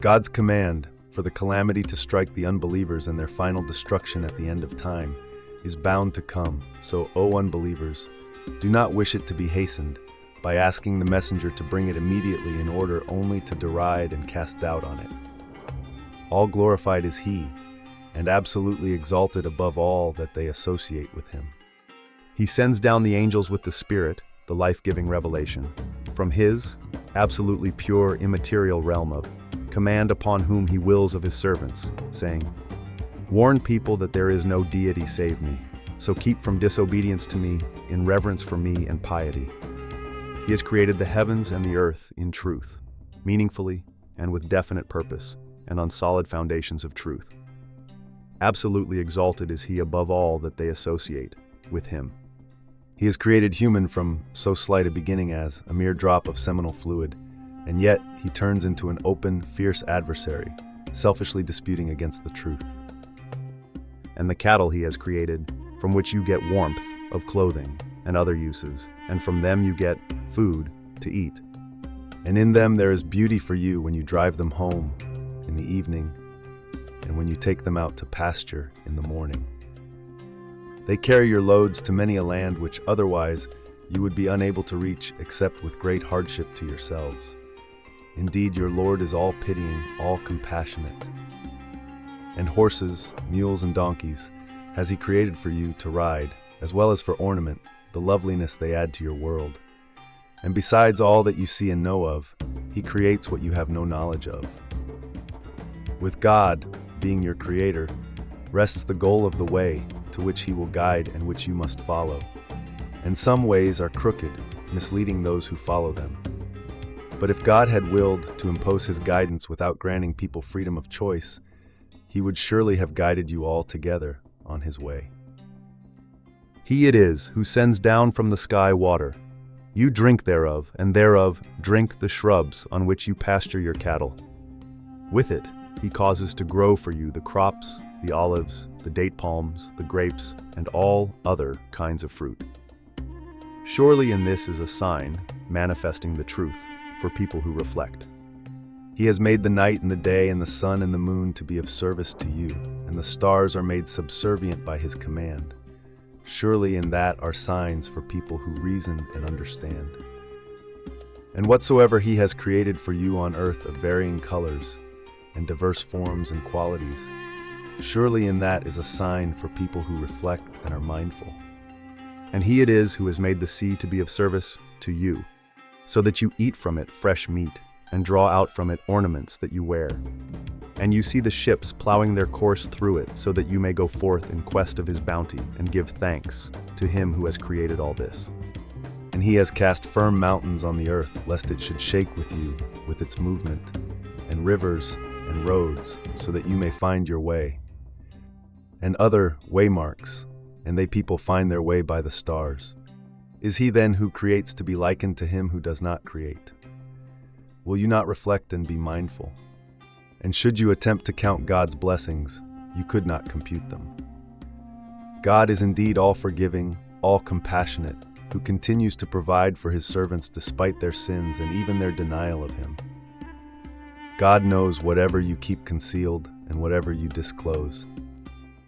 God's command for the calamity to strike the unbelievers and their final destruction at the end of time is bound to come. So, O unbelievers, do not wish it to be hastened by asking the messenger to bring it immediately in order only to deride and cast doubt on it. All glorified is He, and absolutely exalted above all that they associate with Him. He sends down the angels with the Spirit, the life-giving revelation, from His absolutely pure, immaterial realm of command upon whom He wills of His servants, saying, "Warn people that there is no deity save me, so keep from disobedience to me in reverence for me and piety." He has created the heavens and the earth in truth, meaningfully and with definite purpose, and on solid foundations of truth. Absolutely exalted is He above all that they associate with Him. He has created human from so slight a beginning as a mere drop of seminal fluid, and yet He turns into an open, fierce adversary, selfishly disputing against the truth. And the cattle He has created, from which you get warmth of clothing and other uses, and from them you get food to eat. And in them there is beauty for you when you drive them home in the evening, and when you take them out to pasture in the morning. They carry your loads to many a land which otherwise you would be unable to reach except with great hardship to yourselves. Indeed, your Lord is all pitying, all compassionate. And horses, mules, and donkeys has He created for you to ride, as well as for ornament, the loveliness they add to your world. And besides all that you see and know of, He creates what you have no knowledge of. With God, being your Creator, rests the goal of the way to which He will guide and which you must follow. And some ways are crooked, misleading those who follow them. But if God had willed to impose His guidance without granting people freedom of choice, He would surely have guided you all together on His way. He it is who sends down from the sky water. You drink thereof, and thereof drink the shrubs on which you pasture your cattle. With it He causes to grow for you the crops, the olives, the date palms, the grapes, and all other kinds of fruit. Surely in this is a sign manifesting the truth for people who reflect. He has made the night and the day and the sun and the moon to be of service to you, and the stars are made subservient by His command. Surely in that are signs for people who reason and understand. And whatsoever He has created for you on earth of varying colors and diverse forms and qualities, surely in that is a sign for people who reflect and are mindful. And He it is who has made the sea to be of service to you, so that you eat from it fresh meat, and draw out from it ornaments that you wear. And you see the ships plowing their course through it, so that you may go forth in quest of His bounty, and give thanks to Him who has created all this. And He has cast firm mountains on the earth, lest it should shake with you with its movement, and rivers and roads, so that you may find your way. And other waymarks, and they people find their way by the stars. Is He then who creates to be likened to Him who does not create? Will you not reflect and be mindful? And should you attempt to count God's blessings, you could not compute them. God is indeed all forgiving, all compassionate, who continues to provide for His servants despite their sins and even their denial of Him. God knows whatever you keep concealed and whatever you disclose.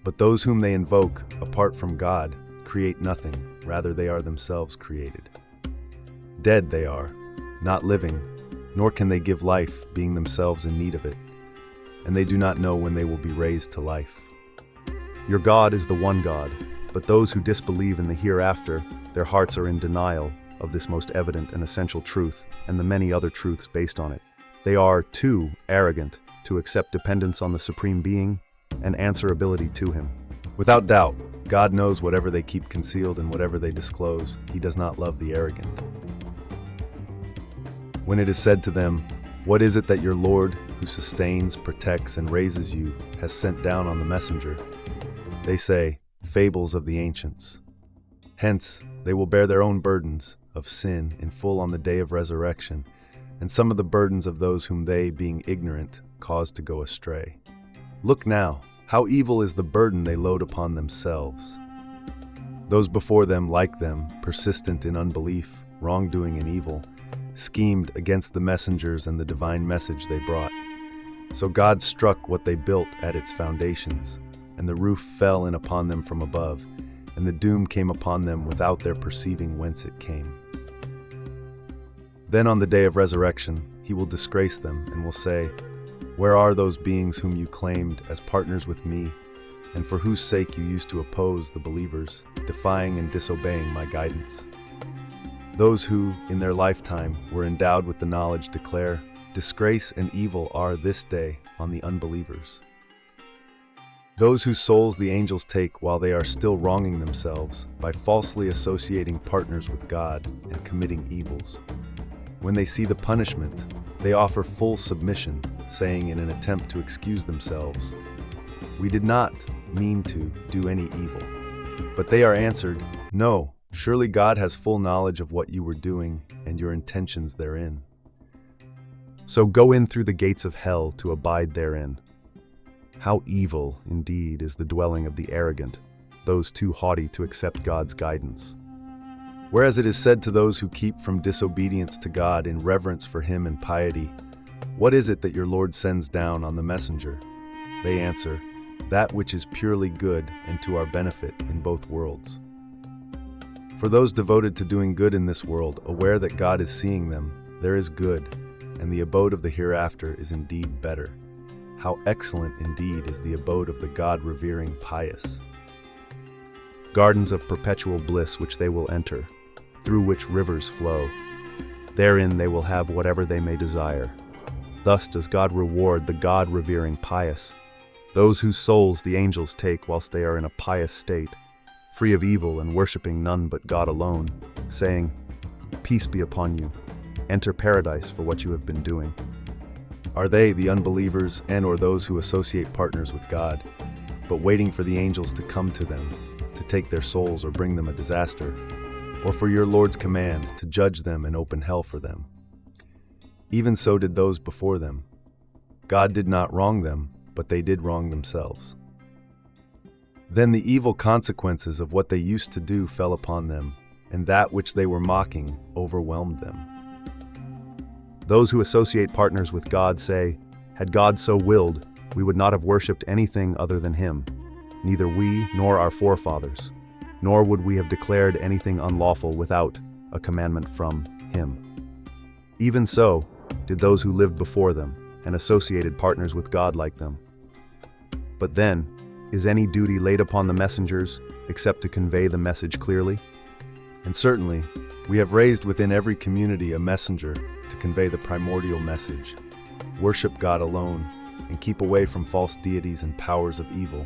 But those whom they invoke, apart from God, create nothing, rather they are themselves created. Dead they are, not living, nor can they give life, being themselves in need of it, and they do not know when they will be raised to life. Your God is the one God, but those who disbelieve in the hereafter, their hearts are in denial of this most evident and essential truth and the many other truths based on it. They are, too, arrogant to accept dependence on the Supreme Being and answerability to Him. Without doubt, God knows whatever they keep concealed and whatever they disclose. He does not love the arrogant. When it is said to them, "What is it that your Lord, who sustains, protects, and raises you, has sent down on the messenger?" they say, "Fables of the ancients." Hence, they will bear their own burdens of sin in full on the day of resurrection, and some of the burdens of those whom they, being ignorant, caused to go astray. Look now, how evil is the burden they load upon themselves. Those before them, like them, persistent in unbelief, wrongdoing, and evil, schemed against the messengers and the divine message they brought. So God struck what they built at its foundations, and the roof fell in upon them from above, and the doom came upon them without their perceiving whence it came. Then on the day of resurrection, he will disgrace them and will say, "Where are those beings whom you claimed as partners with me, and for whose sake you used to oppose the believers, defying and disobeying my guidance?" Those who, in their lifetime, were endowed with the knowledge declare, "Disgrace and evil are this day on the unbelievers." Those whose souls the angels take while they are still wronging themselves by falsely associating partners with God and committing evils. When they see the punishment, they offer full submission, saying in an attempt to excuse themselves, "We did not mean to do any evil." But they are answered, "No, surely God has full knowledge of what you were doing and your intentions therein. So go in through the gates of hell to abide therein." How evil, indeed, is the dwelling of the arrogant, those too haughty to accept God's guidance. Whereas it is said to those who keep from disobedience to God in reverence for him and piety, "What is it that your Lord sends down on the messenger?" They answer, "That which is purely good and to our benefit in both worlds." For those devoted to doing good in this world, aware that God is seeing them, there is good, and the abode of the hereafter is indeed better. How excellent indeed is the abode of the God-revering pious. Gardens of perpetual bliss which they will enter, through which rivers flow. Therein they will have whatever they may desire. Thus does God reward the God-revering pious, those whose souls the angels take whilst they are in a pious state, free of evil and worshipping none but God alone, saying, "Peace be upon you. Enter paradise for what you have been doing." Are they, the unbelievers and or those who associate partners with God, but waiting for the angels to come to them, to take their souls or bring them a disaster, or for your Lord's command to judge them and open hell for them? Even so did those before them. God did not wrong them, but they did wrong themselves. Then the evil consequences of what they used to do fell upon them, and that which they were mocking overwhelmed them. Those who associate partners with God say, "Had God so willed, we would not have worshipped anything other than him, neither we nor our forefathers, nor would we have declared anything unlawful without a commandment from him." Even so did those who lived before them and associated partners with God like them. But then, is any duty laid upon the messengers except to convey the message clearly? And certainly, we have raised within every community a messenger to convey the primordial message: worship God alone and keep away from false deities and powers of evil,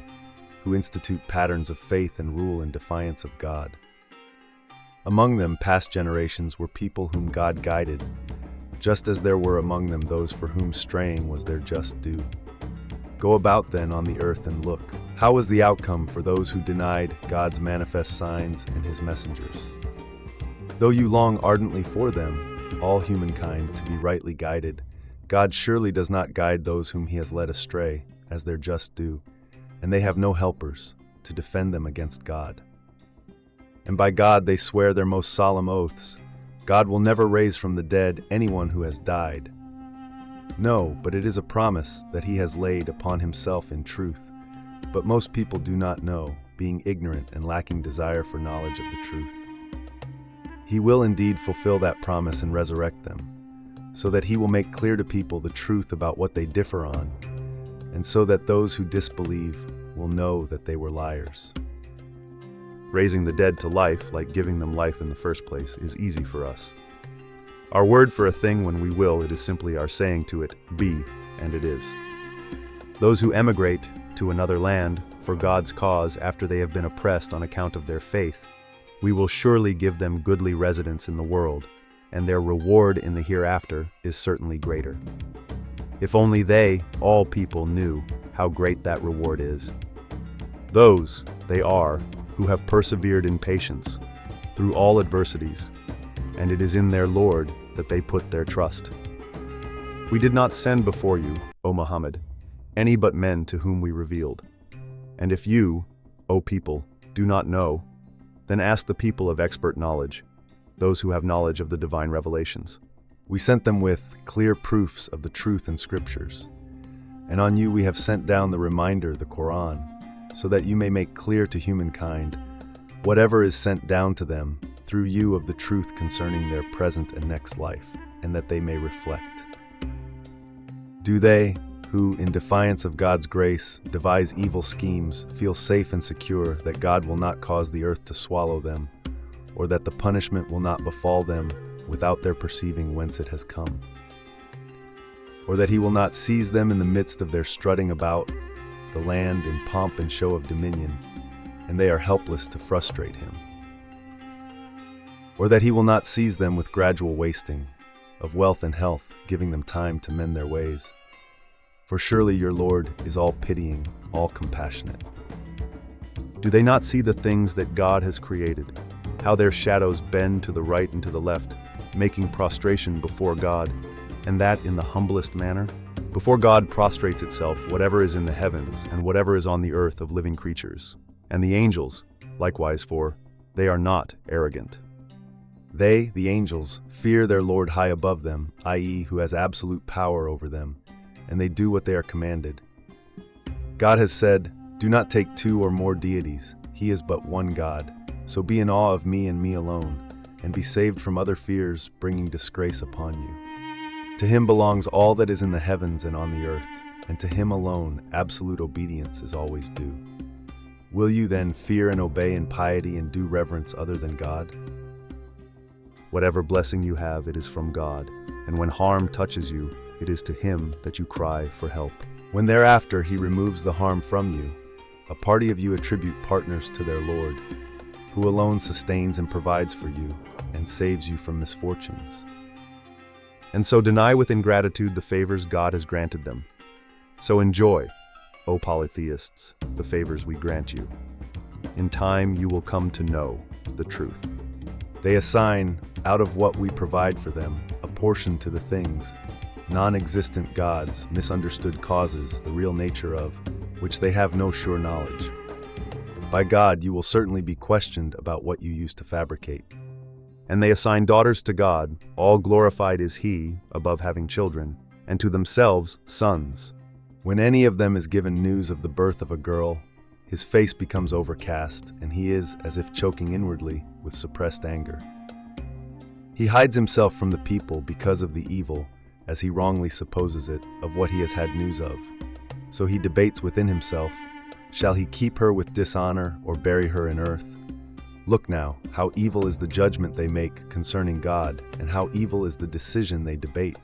who institute patterns of faith and rule in defiance of God. Among them, past generations were people whom God guided, just as there were among them those for whom straying was their just due. Go about then on the earth and look. How was the outcome for those who denied God's manifest signs and his messengers? Though you long ardently for them, all humankind, to be rightly guided, God surely does not guide those whom he has led astray, as their just due, and they have no helpers to defend them against God. And by God they swear their most solemn oaths, God will never raise from the dead anyone who has died. No, but it is a promise that he has laid upon himself in truth, but most people do not know, being ignorant and lacking desire for knowledge of the truth. He will indeed fulfill that promise and resurrect them, so that he will make clear to people the truth about what they differ on, and so that those who disbelieve will know that they were liars. Raising the dead to life, like giving them life in the first place, is easy for us. Our word for a thing when we will, it is simply our saying to it, "Be," and it is. Those who emigrate to another land for God's cause after they have been oppressed on account of their faith, we will surely give them goodly residence in the world, and their reward in the hereafter is certainly greater. If only they, all people, knew how great that reward is. Those, they are, who have persevered in patience through all adversities, and it is in their Lord that they put their trust. We did not send before you, O Muhammad, any but men to whom we revealed. And if you, O people, do not know, then ask the people of expert knowledge, those who have knowledge of the divine revelations. We sent them with clear proofs of the truth in scriptures. And on you we have sent down the reminder, the Quran, so that you may make clear to humankind whatever is sent down to them through you of the truth concerning their present and next life, and that they may reflect. Do they, who, in defiance of God's grace, devise evil schemes, feel safe and secure that God will not cause the earth to swallow them, or that the punishment will not befall them without their perceiving whence it has come? Or that he will not seize them in the midst of their strutting about the land in pomp and show of dominion, and they are helpless to frustrate him? Or that he will not seize them with gradual wasting of wealth and health, giving them time to mend their ways? For surely your Lord is all-pitying, all-compassionate. Do they not see the things that God has created, how their shadows bend to the right and to the left, making prostration before God, and that in the humblest manner? Before God prostrates itself whatever is in the heavens and whatever is on the earth of living creatures, and the angels, likewise, for they are not arrogant. They, the angels, fear their Lord high above them, i.e., who has absolute power over them, and they do what they are commanded. God has said, "Do not take two or more deities, he is but one God. So be in awe of me and me alone, and be saved from other fears bringing disgrace upon you. To him belongs all that is in the heavens and on the earth, and to him alone absolute obedience is always due. Will you then fear and obey in piety and do reverence other than God? Whatever blessing you have, it is from God, and when harm touches you, it is to him that you cry for help. When thereafter he removes the harm from you, a party of you attribute partners to their Lord, who alone sustains and provides for you, and saves you from misfortunes. And so deny with ingratitude the favors God has granted them. So enjoy, O polytheists, the favors we grant you. In time you will come to know the truth. They assign, out of what we provide for them, a portion to the things, non-existent gods, misunderstood causes, the real nature of, which they have no sure knowledge. By God you will certainly be questioned about what you used to fabricate. And they assign daughters to God, all glorified is he, above having children, and to themselves sons. When any of them is given news of the birth of a girl, his face becomes overcast, and he is as if choking inwardly with suppressed anger. He hides himself from the people because of the evil, as he wrongly supposes it, of what he has had news of. So he debates within himself, shall he keep her with dishonor or bury her in earth? Look now, how evil is the judgment they make concerning God, and how evil is the decision they debate.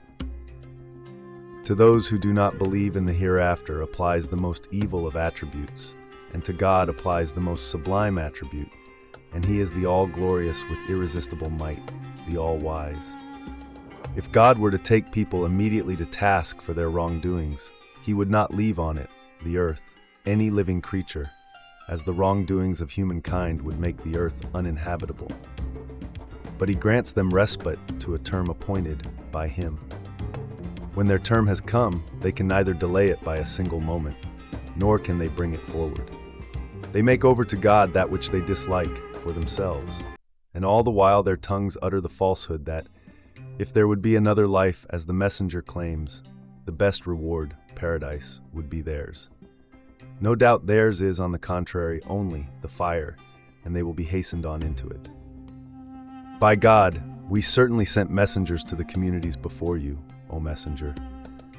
To those who do not believe in the hereafter applies the most evil of attributes, and to God applies the most sublime attribute, and he is the all-glorious with irresistible might, the all-wise. If God were to take people immediately to task for their wrongdoings, he would not leave on it, the earth, any living creature, as the wrongdoings of humankind would make the earth uninhabitable. But he grants them respite to a term appointed by him. When their term has come, they can neither delay it by a single moment, nor can they bring it forward. They make over to God that which they dislike for themselves, and all the while their tongues utter the falsehood that, if there would be another life as the messenger claims, the best reward, paradise, would be theirs. No doubt theirs is, on the contrary, only the fire, and they will be hastened on into it. By God, we certainly sent messengers to the communities before you, O messenger,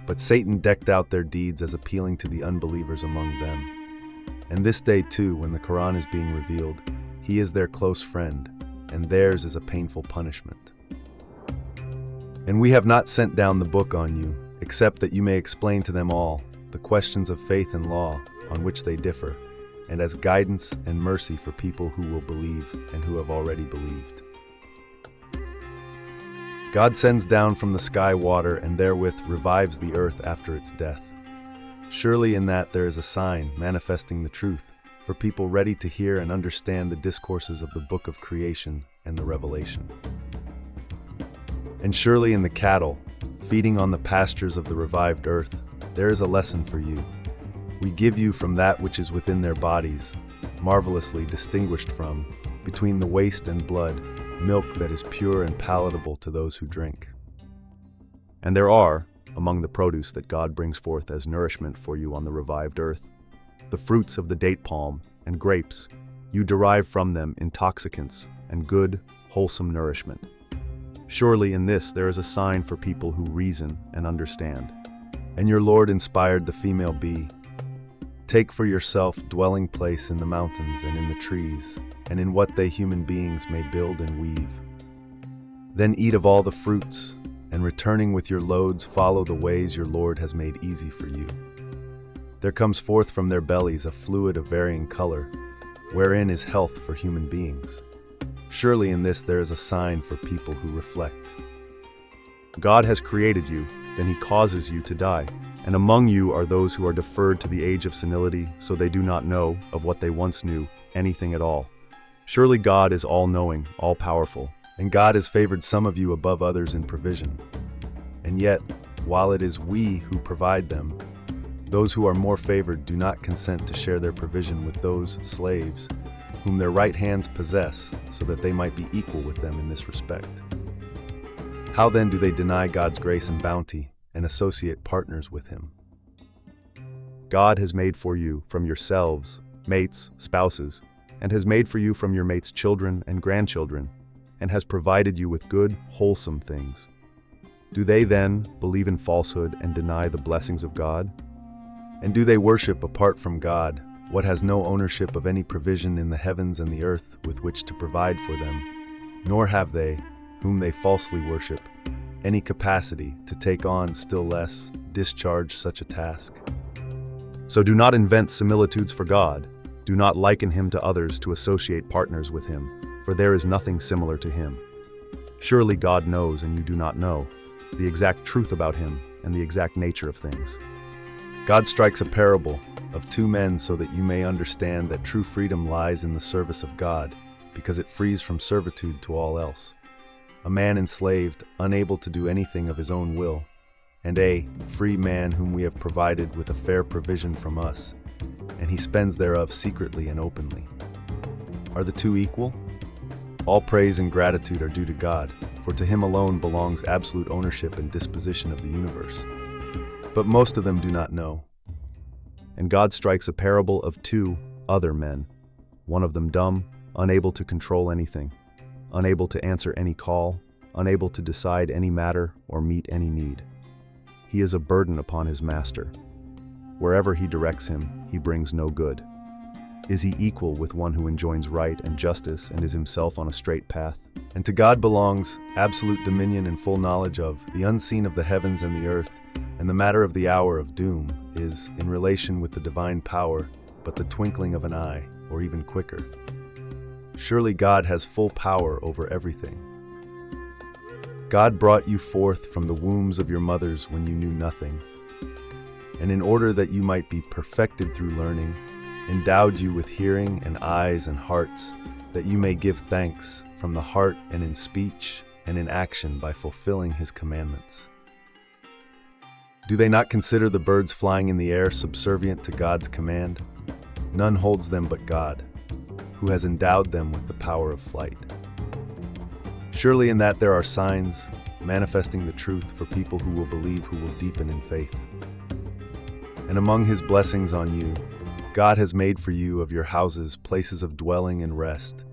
but Satan decked out their deeds as appealing to the unbelievers among them. And this day too, when the Quran is being revealed, he is their close friend, and theirs is a painful punishment. And we have not sent down the book on you, except that you may explain to them all the questions of faith and law on which they differ, and as guidance and mercy for people who will believe and who have already believed. God sends down from the sky water and therewith revives the earth after its death. Surely in that there is a sign manifesting the truth for people ready to hear and understand the discourses of the book of creation and the revelation. And surely in the cattle, feeding on the pastures of the revived earth, there is a lesson for you. We give you from that which is within their bodies, marvelously distinguished from, between the waste and blood, milk that is pure and palatable to those who drink. And there are, among the produce that God brings forth as nourishment for you on the revived earth. The fruits of the date palm and grapes, you derive from them intoxicants and good, wholesome nourishment. Surely in this there is a sign for people who reason and understand. And your Lord inspired the female bee. Take for yourself dwelling place in the mountains and in the trees, and in what they human beings may build and weave. Then eat of all the fruits, and returning with your loads follow the ways your Lord has made easy for you. There comes forth from their bellies a fluid of varying color, wherein is health for human beings. Surely in this there is a sign for people who reflect. God has created you, then he causes you to die. And among you are those who are deferred to the age of senility, so they do not know, of what they once knew, anything at all. Surely God is all-knowing, all-powerful, and God has favored some of you above others in provision. And yet, while it is we who provide them, those who are more favored do not consent to share their provision with those slaves whom their right hands possess, so that they might be equal with them in this respect. How then do they deny God's grace and bounty, and associate partners with him? God has made for you from yourselves, mates, spouses, and has made for you from your mates children and grandchildren, and has provided you with good, wholesome things. Do they then believe in falsehood and deny the blessings of God? And do they worship apart from God what has no ownership of any provision in the heavens and the earth with which to provide for them? Nor have they, whom they falsely worship, any capacity to take on, still less, discharge such a task. So do not invent similitudes for God. Do not liken him to others to associate partners with him, for there is nothing similar to him. Surely God knows, and you do not know, the exact truth about him and the exact nature of things. God strikes a parable of two men so that you may understand that true freedom lies in the service of God, because it frees from servitude to all else. A man enslaved, unable to do anything of his own will, and a free man whom we have provided with a fair provision from us, and he spends thereof secretly and openly. Are the two equal? All praise and gratitude are due to God, for to him alone belongs absolute ownership and disposition of the universe. But most of them do not know. And God strikes a parable of two other men, one of them dumb, unable to control anything, unable to answer any call, unable to decide any matter or meet any need. He is a burden upon his master. Wherever he directs him, he brings no good. Is he equal with one who enjoins right and justice and is himself on a straight path? And to God belongs absolute dominion and full knowledge of the unseen of the heavens and the earth, and the matter of the hour of doom is, in relation with the divine power, but the twinkling of an eye, or even quicker. Surely God has full power over everything. God brought you forth from the wombs of your mothers when you knew nothing, and in order that you might be perfected through learning, endowed you with hearing and eyes and hearts, that you may give thanks from the heart and in speech and in action by fulfilling his commandments. Do they not consider the birds flying in the air subservient to God's command? None holds them but God, who has endowed them with the power of flight. Surely in that there are signs manifesting the truth for people who will believe, who will deepen in faith. And among his blessings on you, God has made for you of your houses places of dwelling and rest,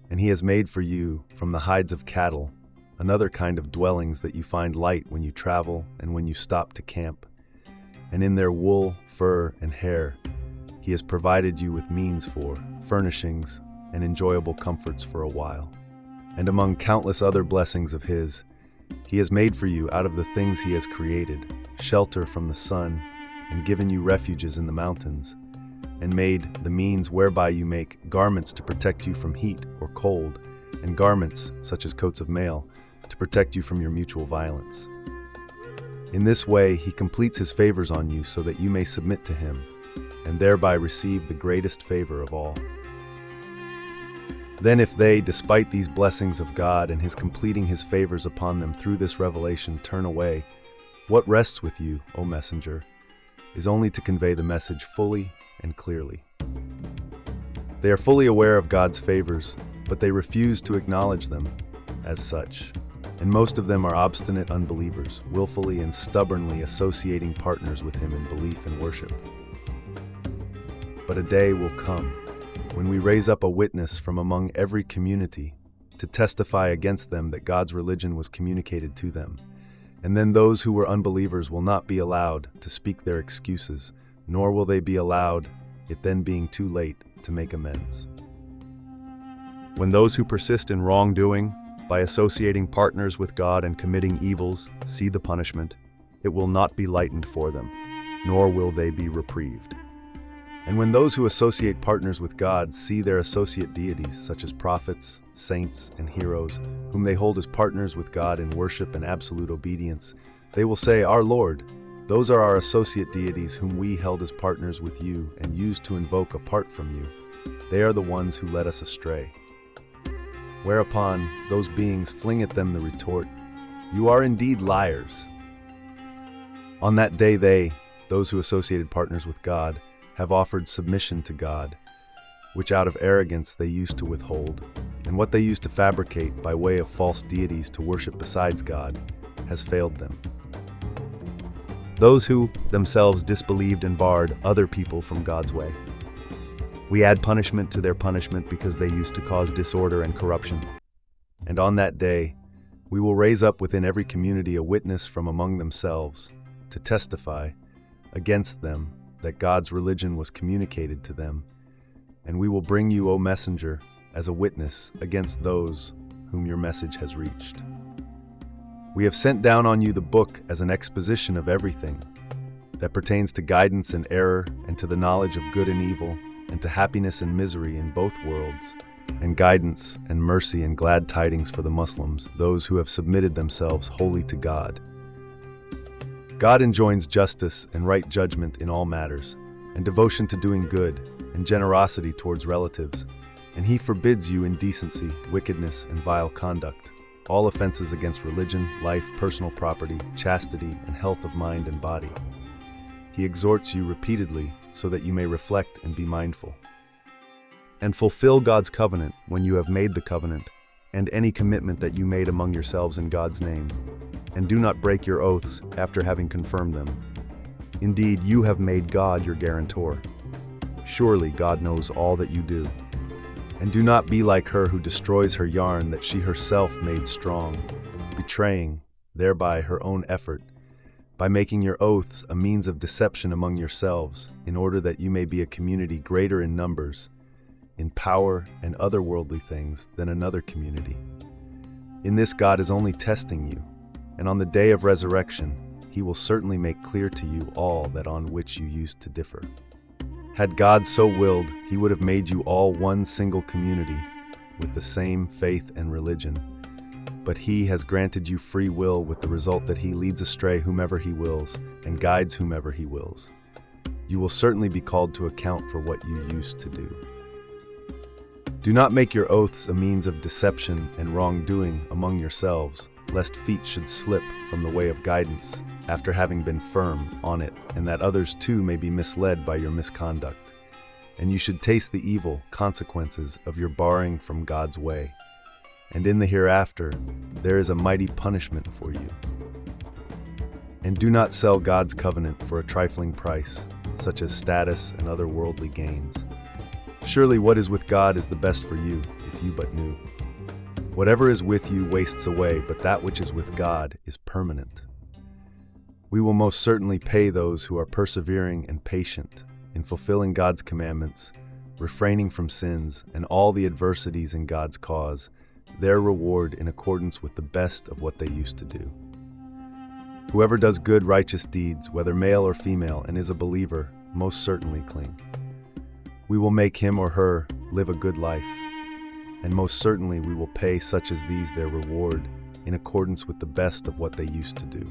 and he has made for you, from the hides of cattle, another kind of dwellings that you find light when you travel and when you stop to camp. And in their wool, fur, and hair, he has provided you with means for furnishings and enjoyable comforts for a while. And among countless other blessings of his, he has made for you out of the things he has created, shelter from the sun, and given you refuges in the mountains, and made the means whereby you make garments to protect you from heat or cold, and garments, such as coats of mail, to protect you from your mutual violence. In this way he completes his favors on you so that you may submit to him, and thereby receive the greatest favor of all. Then if they, despite these blessings of God and his completing his favors upon them through this revelation, turn away, what rests with you, O messenger, is only to convey the message fully and clearly. They are fully aware of God's favors, but they refuse to acknowledge them as such. and most of them are obstinate unbelievers, willfully and stubbornly associating partners with him in belief and worship. But a day will come when we raise up a witness from among every community to testify against them that God's religion was communicated to them. And then those who were unbelievers will not be allowed to speak their excuses, nor will they be allowed, it then being too late, to make amends. When those who persist in wrongdoing, by associating partners with God and committing evils, see the punishment, it will not be lightened for them, nor will they be reprieved. And when those who associate partners with God see their associate deities, such as prophets, saints, and heroes, whom they hold as partners with God in worship and absolute obedience, they will say, "Our Lord, those are our associate deities whom we held as partners with you and used to invoke apart from you. They are the ones who led us astray." Whereupon those beings fling at them the retort, "You are indeed liars." On that day they, those who associated partners with God, have offered submission to God, which out of arrogance they used to withhold, and what they used to fabricate by way of false deities to worship besides God has failed them. Those who themselves disbelieved and barred other people from God's way. We add punishment to their punishment because they used to cause disorder and corruption. And on that day, we will raise up within every community a witness from among themselves to testify against them that God's religion was communicated to them, and we will bring you, O messenger, as a witness against those whom your message has reached. We have sent down on you the book as an exposition of everything that pertains to guidance and error, and to the knowledge of good and evil, and to happiness and misery in both worlds, and guidance and mercy and glad tidings for the Muslims, those who have submitted themselves wholly to God. God enjoins justice and right judgment in all matters, and devotion to doing good, and generosity towards relatives, and he forbids you indecency, wickedness, and vile conduct, all offenses against religion, life, personal property, chastity, and health of mind and body. He exhorts you repeatedly so that you may reflect and be mindful. And fulfill God's covenant when you have made the covenant, and any commitment that you made among yourselves in God's name, and do not break your oaths after having confirmed them. Indeed, you have made God your guarantor. Surely God knows all that you do. And do not be like her who destroys her yarn that she herself made strong, betraying, thereby, her own effort, by making your oaths a means of deception among yourselves, in order that you may be a community greater in numbers, in power and other worldly things than another community. In this God is only testing you, and on the day of resurrection, he will certainly make clear to you all that on which you used to differ. Had God so willed, he would have made you all one single community with the same faith and religion. But he has granted you free will, with the result that he leads astray whomever he wills and guides whomever he wills. You will certainly be called to account for what you used to do. Do not make your oaths a means of deception and wrongdoing among yourselves, lest feet should slip from the way of guidance after having been firm on it, and that others too may be misled by your misconduct. And you should taste the evil consequences of your barring from God's way. And in the hereafter, there is a mighty punishment for you. And do not sell God's covenant for a trifling price, such as status and other worldly gains. Surely what is with God is the best for you, if you but knew. Whatever is with you wastes away, but that which is with God is permanent. We will most certainly pay those who are persevering and patient in fulfilling God's commandments, refraining from sins, and all the adversities in God's cause, their reward in accordance with the best of what they used to do. Whoever does good, righteous deeds, whether male or female, and is a believer, most certainly cling. We will make him or her live a good life, and most certainly we will pay such as these their reward in accordance with the best of what they used to do.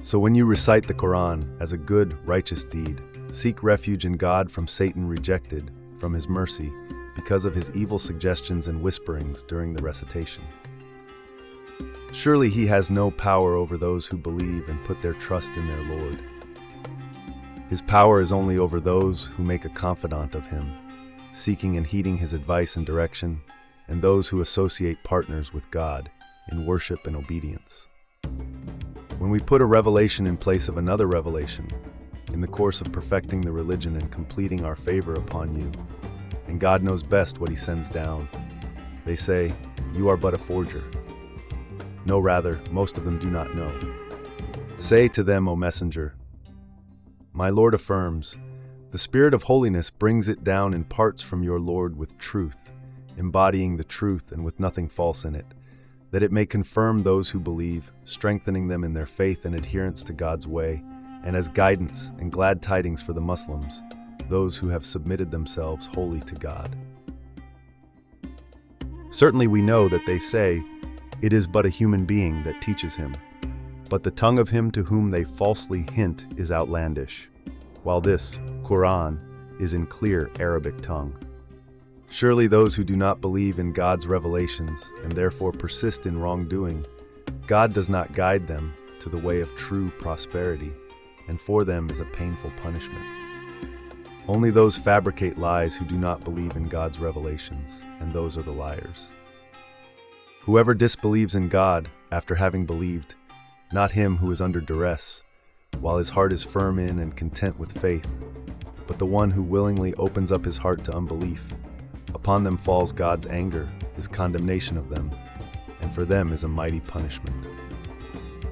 So when you recite the Quran as a good, righteous deed, seek refuge in God from Satan rejected from his mercy because of his evil suggestions and whisperings during the recitation. Surely he has no power over those who believe and put their trust in their Lord. His power is only over those who make a confidant of him, seeking and heeding his advice and direction, and those who associate partners with God in worship and obedience. When we put a revelation in place of another revelation, in the course of perfecting the religion and completing our favor upon you, and God knows best what he sends down, they say, "You are but a forger." No, rather, most of them do not know. Say to them, O messenger, "My Lord affirms, the Spirit of holiness brings it down in parts from your Lord with truth, embodying the truth and with nothing false in it, that it may confirm those who believe, strengthening them in their faith and adherence to God's way, and as guidance and glad tidings for the Muslims, those who have submitted themselves wholly to God." Certainly we know that they say, "It is but a human being that teaches him," but the tongue of him to whom they falsely hint is outlandish, while this, Quran, is in clear Arabic tongue. Surely those who do not believe in God's revelations and therefore persist in wrongdoing, God does not guide them to the way of true prosperity, and for them is a painful punishment. Only those fabricate lies who do not believe in God's revelations, and those are the liars. Whoever disbelieves in God after having believed, not him who is under duress, while his heart is firm in and content with faith, but the one who willingly opens up his heart to unbelief, upon them falls God's anger, his condemnation of them, and for them is a mighty punishment.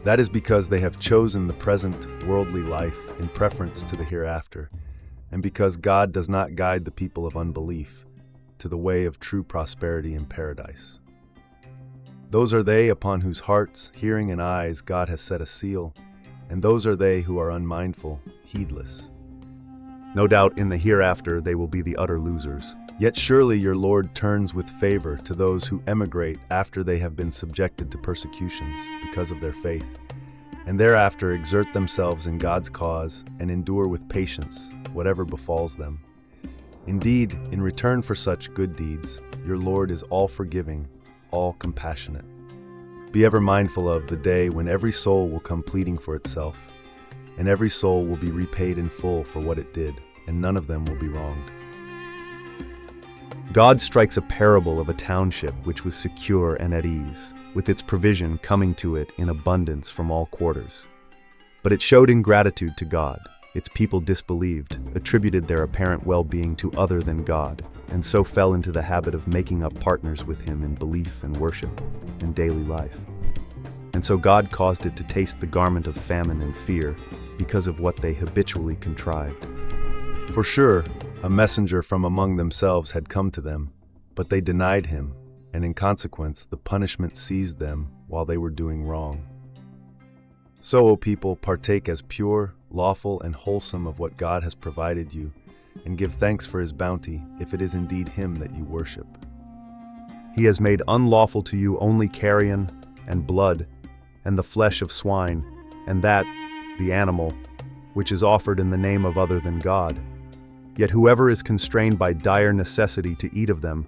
That is because they have chosen the present worldly life in preference to the hereafter, and because God does not guide the people of unbelief to the way of true prosperity in paradise. Those are they upon whose hearts, hearing, and eyes God has set a seal, and those are they who are unmindful, heedless. No doubt in the hereafter they will be the utter losers. Yet surely your Lord turns with favor to those who emigrate after they have been subjected to persecutions because of their faith, and thereafter exert themselves in God's cause and endure with patience whatever befalls them. Indeed, in return for such good deeds, your Lord is all forgiving, all compassionate. Be ever mindful of the day when every soul will come pleading for itself, and every soul will be repaid in full for what it did, and none of them will be wronged. God strikes a parable of a township which was secure and at ease, with its provision coming to it in abundance from all quarters. But it showed ingratitude to God. Its people disbelieved, attributed their apparent well-being to other than God, and so fell into the habit of making up partners with him in belief and worship and daily life. And so God caused it to taste the garment of famine and fear because of what they habitually contrived. For sure, a messenger from among themselves had come to them, but they denied him, and in consequence the punishment seized them while they were doing wrong. So, O people, partake as pure, lawful, and wholesome of what God has provided you, and give thanks for his bounty, if it is indeed him that you worship. He has made unlawful to you only carrion, and blood, and the flesh of swine, and that, the animal, which is offered in the name of other than God. Yet whoever is constrained by dire necessity to eat of them,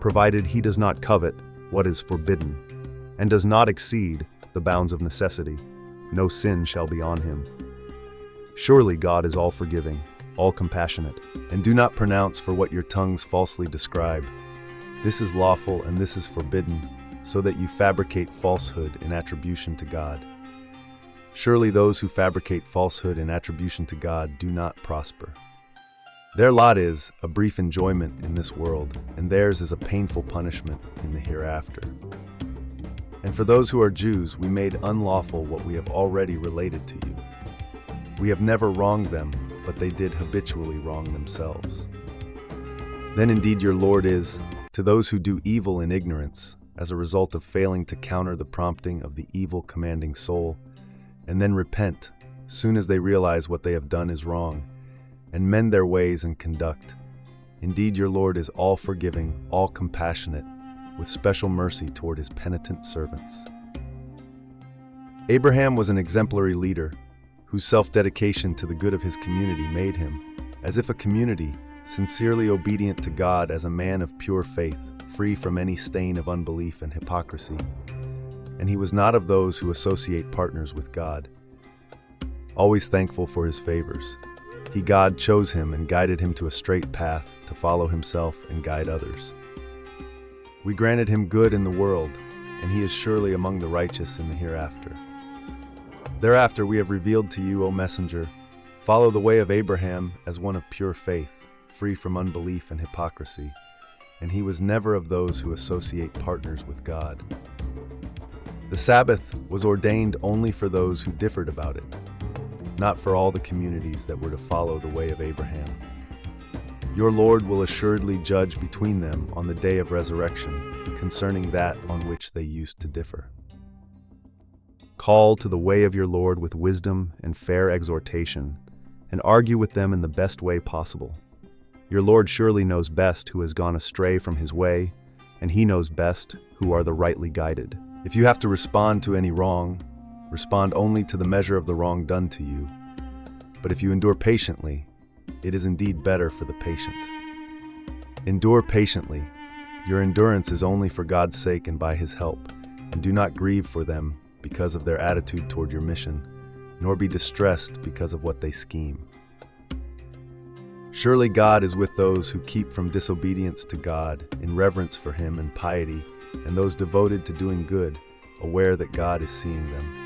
provided he does not covet what is forbidden, and does not exceed the bounds of necessity, no sin shall be on him. Surely God is all forgiving, all compassionate, and do not pronounce for what your tongues falsely describe. This is lawful and this is forbidden, so that you fabricate falsehood in attribution to God. Surely those who fabricate falsehood in attribution to God do not prosper. Their lot is a brief enjoyment in this world, and theirs is a painful punishment in the hereafter. And for those who are Jews, we made unlawful what we have already related to you. We have never wronged them, but they did habitually wrong themselves. Then indeed your Lord is, to those who do evil in ignorance, as a result of failing to counter the prompting of the evil commanding soul, and then repent, soon as they realize what they have done is wrong, and mend their ways and conduct. Indeed your Lord is all forgiving, all compassionate, with special mercy toward his penitent servants. Abraham was an exemplary leader, whose self-dedication to the good of his community made him, as if a community, sincerely obedient to God as a man of pure faith, free from any stain of unbelief and hypocrisy. And he was not of those who associate partners with God. Always thankful for his favors, God chose him and guided him to a straight path to follow himself and guide others. We granted him good in the world, and he is surely among the righteous in the hereafter. Thereafter we have revealed to you, O messenger, follow the way of Abraham as one of pure faith, free from unbelief and hypocrisy, and he was never of those who associate partners with God. The Sabbath was ordained only for those who differed about it, not for all the communities that were to follow the way of Abraham. Your Lord will assuredly judge between them on the day of resurrection concerning that on which they used to differ. Call to the way of your Lord with wisdom and fair exhortation, and argue with them in the best way possible. Your Lord surely knows best who has gone astray from his way, and he knows best who are the rightly guided. If you have to respond to any wrong, respond only to the measure of the wrong done to you. But if you endure patiently, it is indeed better for the patient. Endure patiently. Your endurance is only for God's sake and by his help, and do not grieve for them because of their attitude toward your mission, nor be distressed because of what they scheme. Surely God is with those who keep from disobedience to God in reverence for him and piety, and those devoted to doing good, aware that God is seeing them.